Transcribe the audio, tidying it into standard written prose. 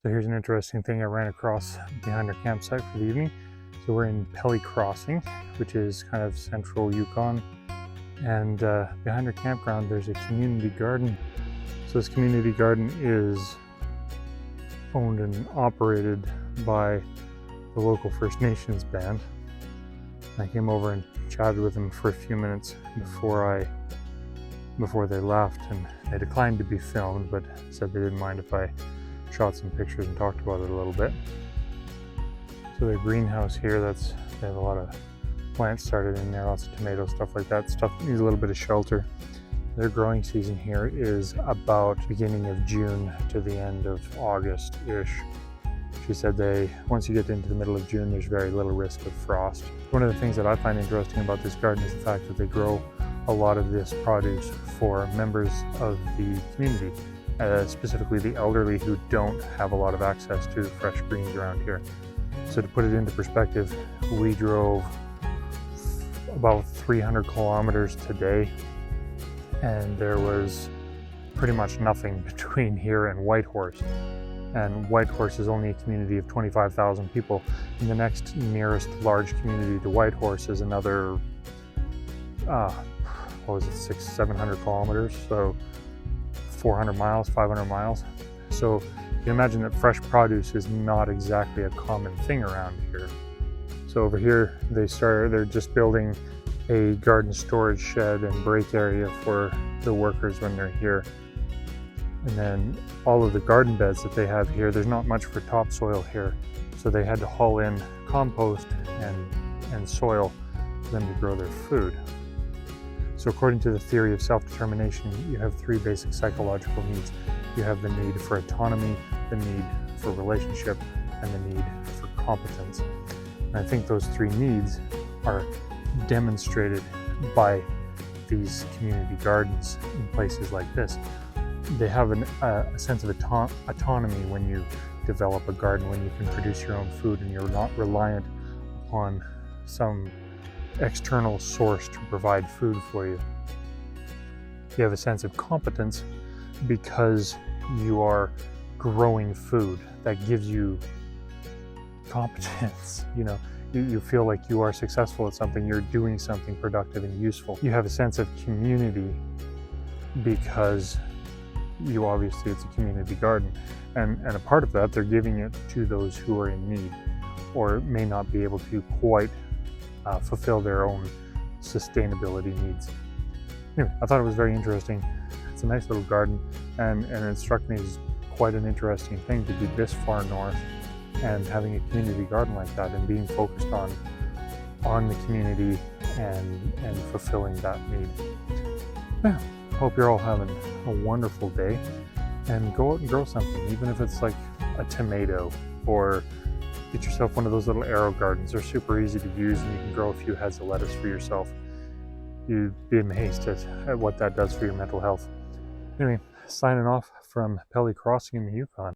So here's an interesting thing I ran across behind our campsite for the evening. So we're in Pelly Crossing, which is kind of central Yukon. And behind our campground, there's a community garden. So this community garden is owned and operated by the local First Nations band. I came over and chatted with them for a few minutes before they left, and they declined to be filmed, but said they didn't mind if I shot some pictures and talked about it a little bit. So their greenhouse here, they have a lot of plants started in there, lots of tomatoes, stuff like that. Stuff that needs a little bit of shelter. Their growing season here is about beginning of June to the end of August-ish. She said once you get into the middle of June, there's very little risk of frost. One of the things that I find interesting about this garden is the fact that they grow a lot of this produce for members of the community, specifically the elderly who don't have a lot of access to fresh greens around here. So to put it into perspective, we drove about 300 kilometers today, and there was pretty much nothing between here and Whitehorse. And Whitehorse is only a community of 25,000 people. And the next nearest large community to Whitehorse is another, 600-700 kilometers, so 400 miles, 500 miles. So you can imagine that fresh produce is not exactly a common thing around here. So over here, they're just building a garden storage shed and break area for the workers when they're here. And then all of the garden beds that they have here, there's not much for topsoil here. So they had to haul in compost and soil for them to grow their food. So according to the theory of self-determination, you have three basic psychological needs. You have the need for autonomy, the need for relationship, and the need for competence. And I think those three needs are demonstrated by these community gardens in places like this. They have a sense of autonomy when you develop a garden, when you can produce your own food and you're not reliant upon some external source to provide food for you. You have a sense of competence because you are growing food. That gives you competence. You feel like you are successful at something, you're doing something productive and useful. You have a sense of community because it's a community garden. And a part of that, they're giving it to those who are in need or may not be able to quite fulfill their own sustainability needs. Anyway, I thought it was very interesting. It's a nice little garden, and it struck me as quite an interesting thing to be this far north and having a community garden like that and being focused on the community and fulfilling that need. Yeah, hope you're all having a wonderful day, and go out and grow something, even if it's like a tomato, or get yourself one of those little arrow gardens. They're super easy to use, and you can grow a few heads of lettuce for yourself. You'd be amazed at what that does for your mental health. Anyway, signing off from Pelly Crossing in the Yukon.